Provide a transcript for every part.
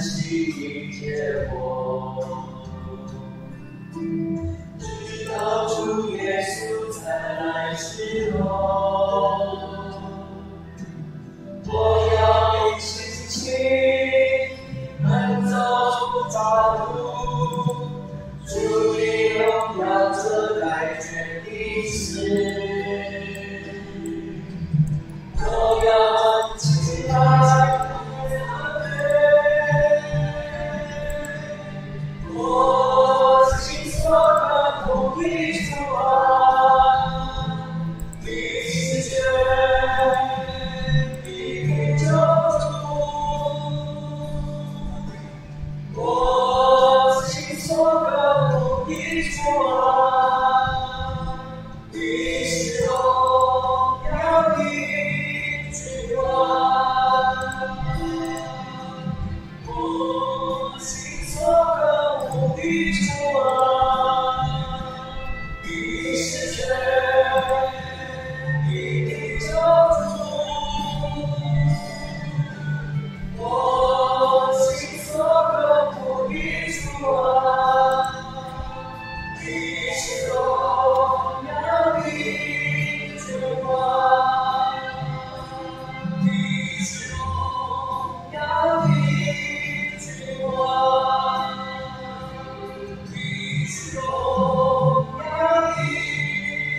喜结果。直到主耶稣再来时候，我要以信心奔走道路，主的荣耀遮盖全地势。我要起来，我心所感动的主啊，你是全的救主。我心所感动的主啊，你是荣耀的主啊，我心所感动的主啊，你是全的救主。我心所感动的主啊，你是荣耀的主啊，你是荣耀的主啊，你是荣耀的主啊。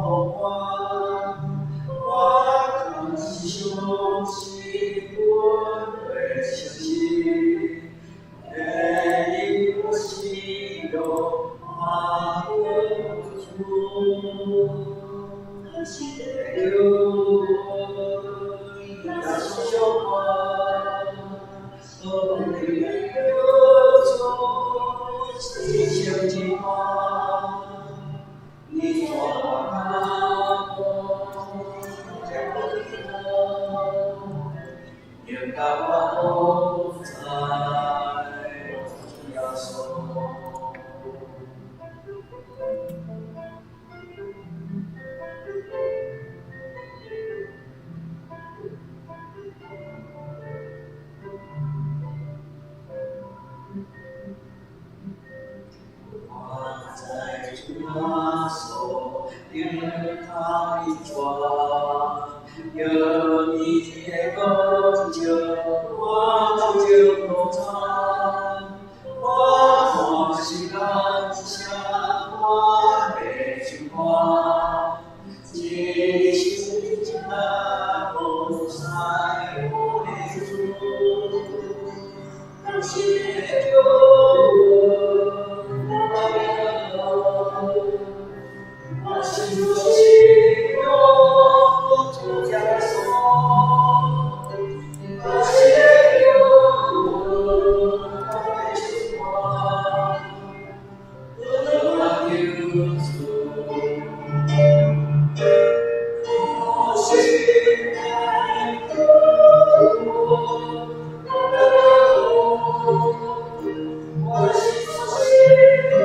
我相信我会相信，愿因我心中花果出。有那胸怀，所以有种心相近话，你说我愿把我在亚索。那所有太壮，有你的拯救，我终究不长。我欢喜感谢我的君王，继续那不在我的主，感谢主。我心中心有主耶稣，感谢有我的希望，我有主，我心爱主，我心中心有。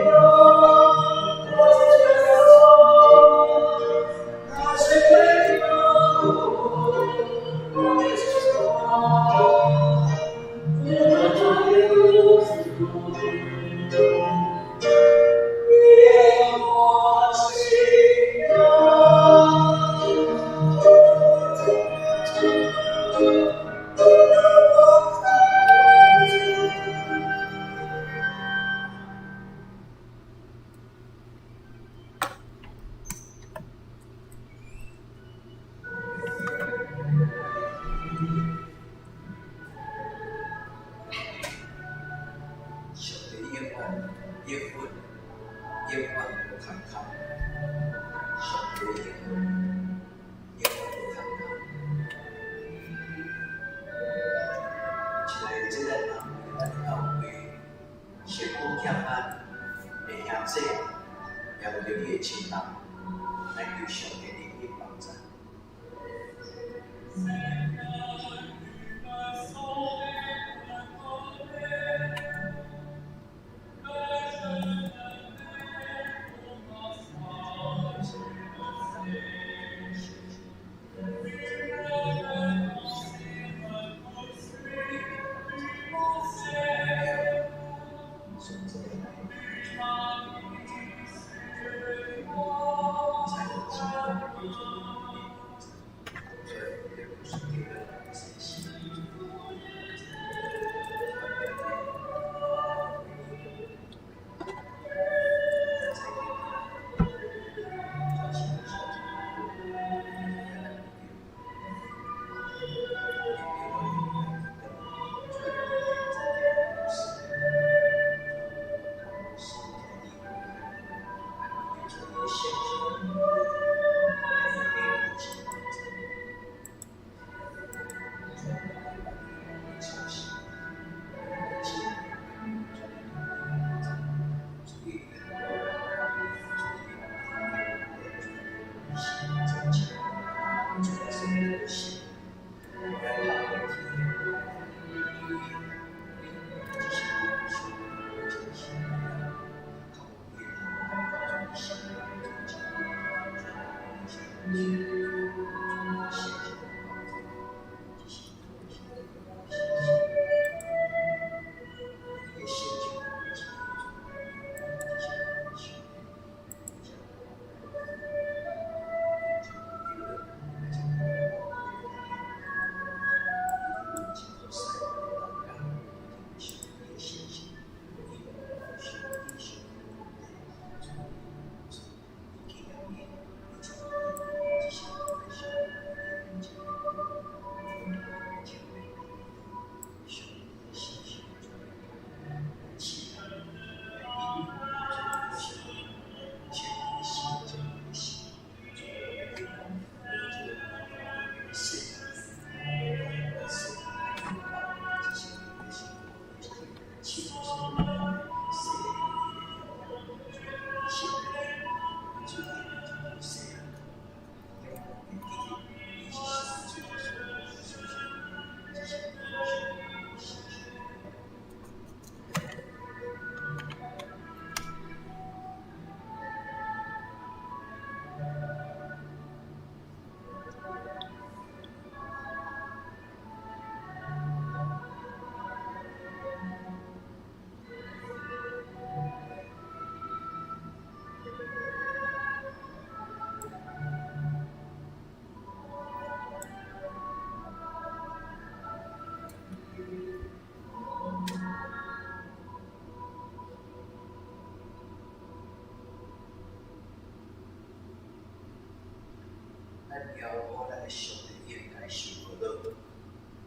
咱要好咱的上帝应该受福乐，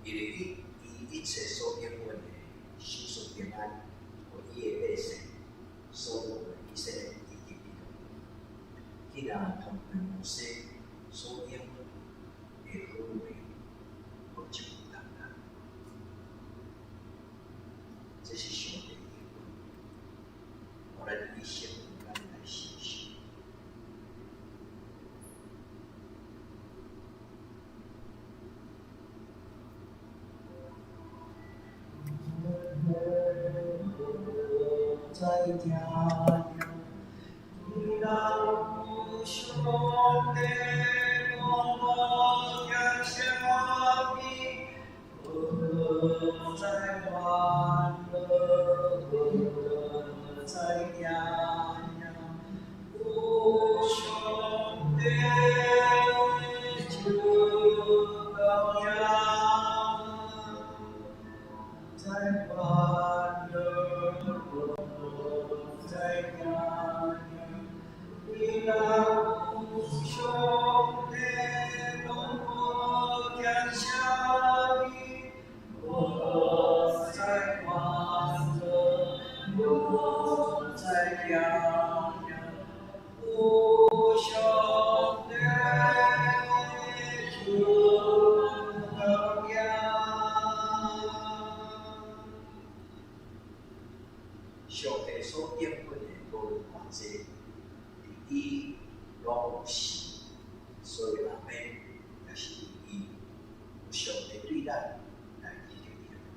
因为伊一切所应允的寿寿平安，互伊的百姓所有的以色列以及伊同，既然同摩西所应允的好话，无一句难难。这是上帝的应允，互咱以生平安来承受。在家你让兄弟我感谢你，在欢乐在家兄弟就高扬，在欢乐在家你让兄弟我感谢你，我在欢乐我在家兄弟就高扬。上帝所应允的无论偌济，伊拢有事，所以人们也是因伊有上帝对咱来记着伊的福。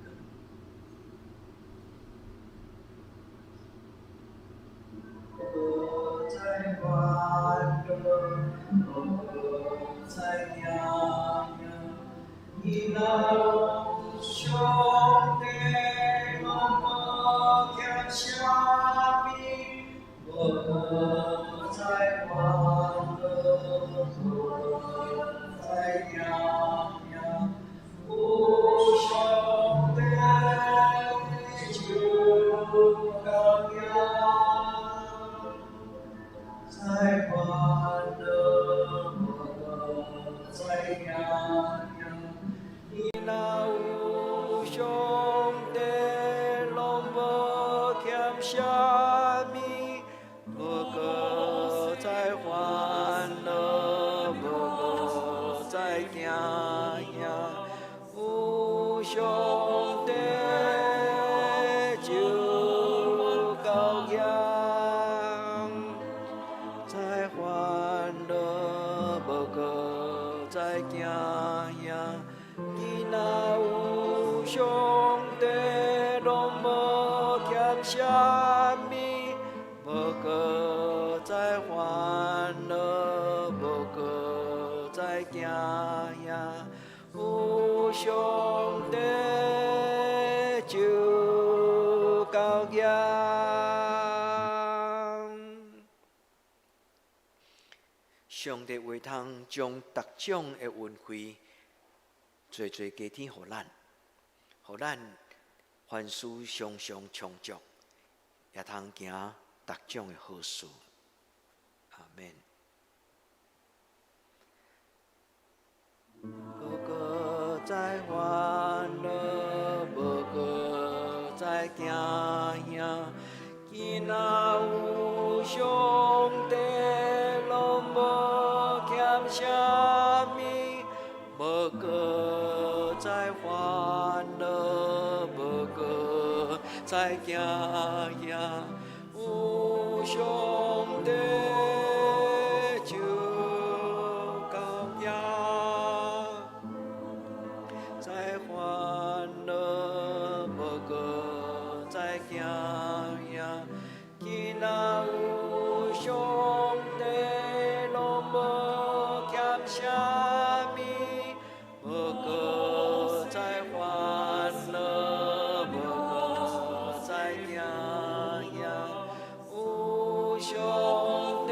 我在欢乐，我在家你让兄弟我感谢你，我在欢乐，我在家兄弟就高扬，在欢乐，我在家你若有兄弟拢无欠啥物，无过在欢乐，无过在惊吓，有兄弟就高扬，在欢乐，无过在惊吓。你若有兄弟拢无欠啥物，无过在欢乐，无过在惊吓，有兄弟就高扬。上帝话通将各种的恩惠做加添互咱，互咱凡事常常充足，也通行各种的好事。阿免。无过在欢乐，无过在惊吓，伊若有兄弟拢无欠啥物，无过在欢乐，无过在惊吓，有兄弟就高扬，在欢乐，无过在惊吓，伊若有兄弟拢无欠啥物，无过在欢乐，无过在惊吓，有兄弟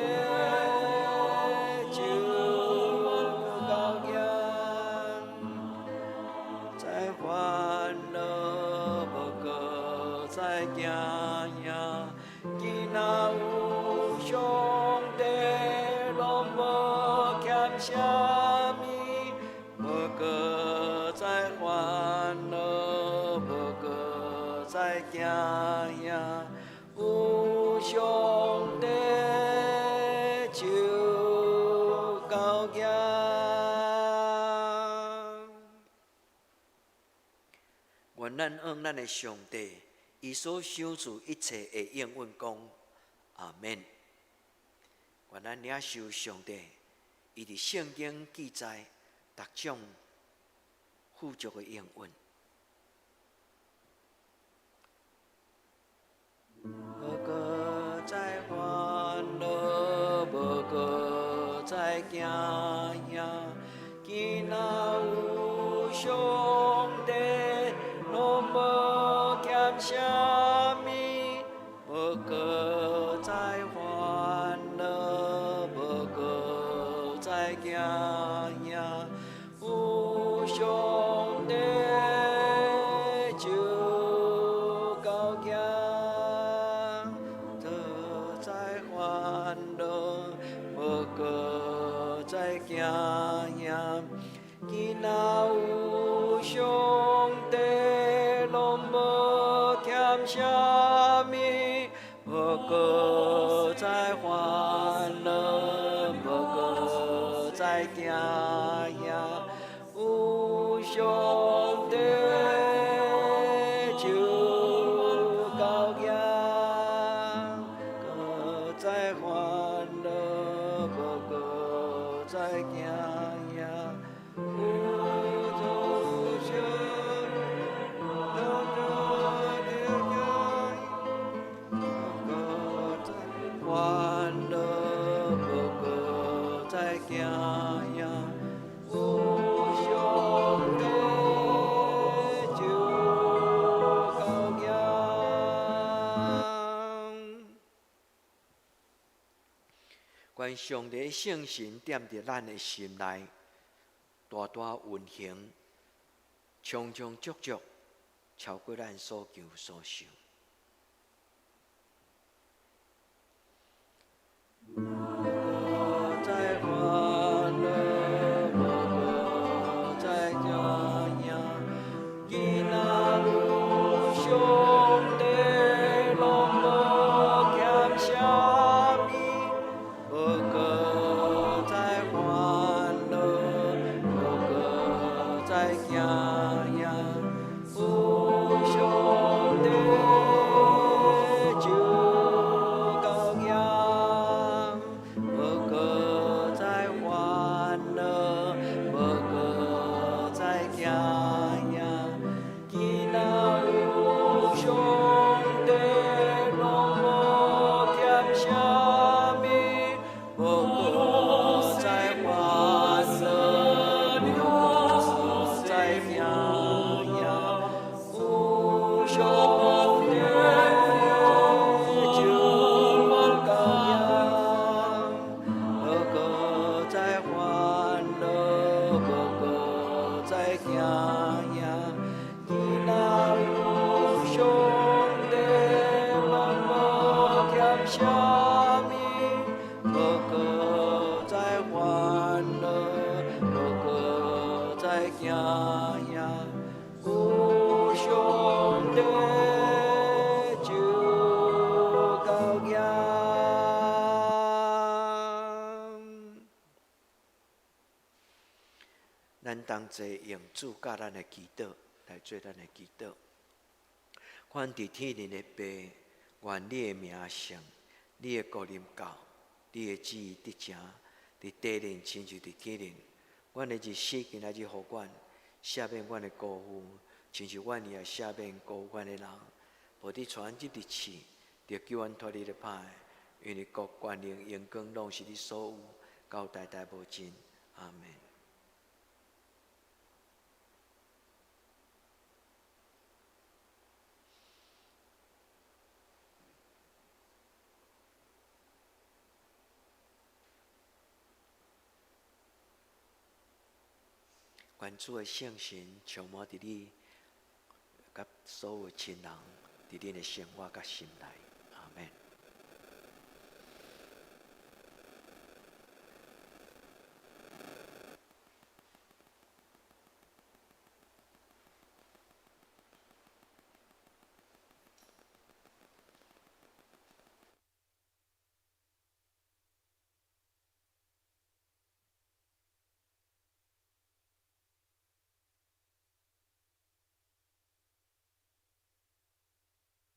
就高扬，在欢乐，无过在惊吓，伊若有兄弟拢无欠啥。高扬。愿咱向咱的上帝，伊所赏赐一切的应允讲，阿免。愿咱领受上帝，伊伫圣经记载各种富足的应允。无搁再烦恼，无搁再惊惶，今仔有上帝，拢无欠啥物，无搁再烦恼，无搁再惊惶，有上帝就高兴。无搁再惊惶，今仔有上帝，拢无欠啥物，无搁再烦恼，无搁再惊惶，有上帝就高兴，搁再烦恼。再惊讶，烦恼无搁再惊讶，有上帝就高兴。愿上帝圣神踮伫咱的心内，大大运行，充充足足，超过咱所求所想。再烦恼，无再惊讶，今仔有上帝，拢无欠啥物。无搁再烦恼，无搁再惊惶，有上帝就高兴。无搁再烦恼，无搁再惊惶，今仔有上帝，拢无欠啥物。无搁再烦恼，无搁再惊惶，有上帝就高兴。无搁再烦恼，无搁再惊惶，今仔有上帝，拢无欠啥物。无搁再烦恼，无搁再惊惶，有上帝就高兴。咱同齐用主教咱的祈祷来做咱的祈祷。阮伫天灵的爸，愿你的名圣，你的国临到。你的旨意得成，伫地灵亲像伫天灵。阮的日死今仔日互阮赦免阮的辜负，亲像阮也赦免辜负阮的人。无伫传入伫试，着救阮脱离了歹。因为国、权力、荣光，拢是你所有，到代代无尽。阿门。愿主的圣神充满伫你，甲所有亲人，伫你的生活甲心内。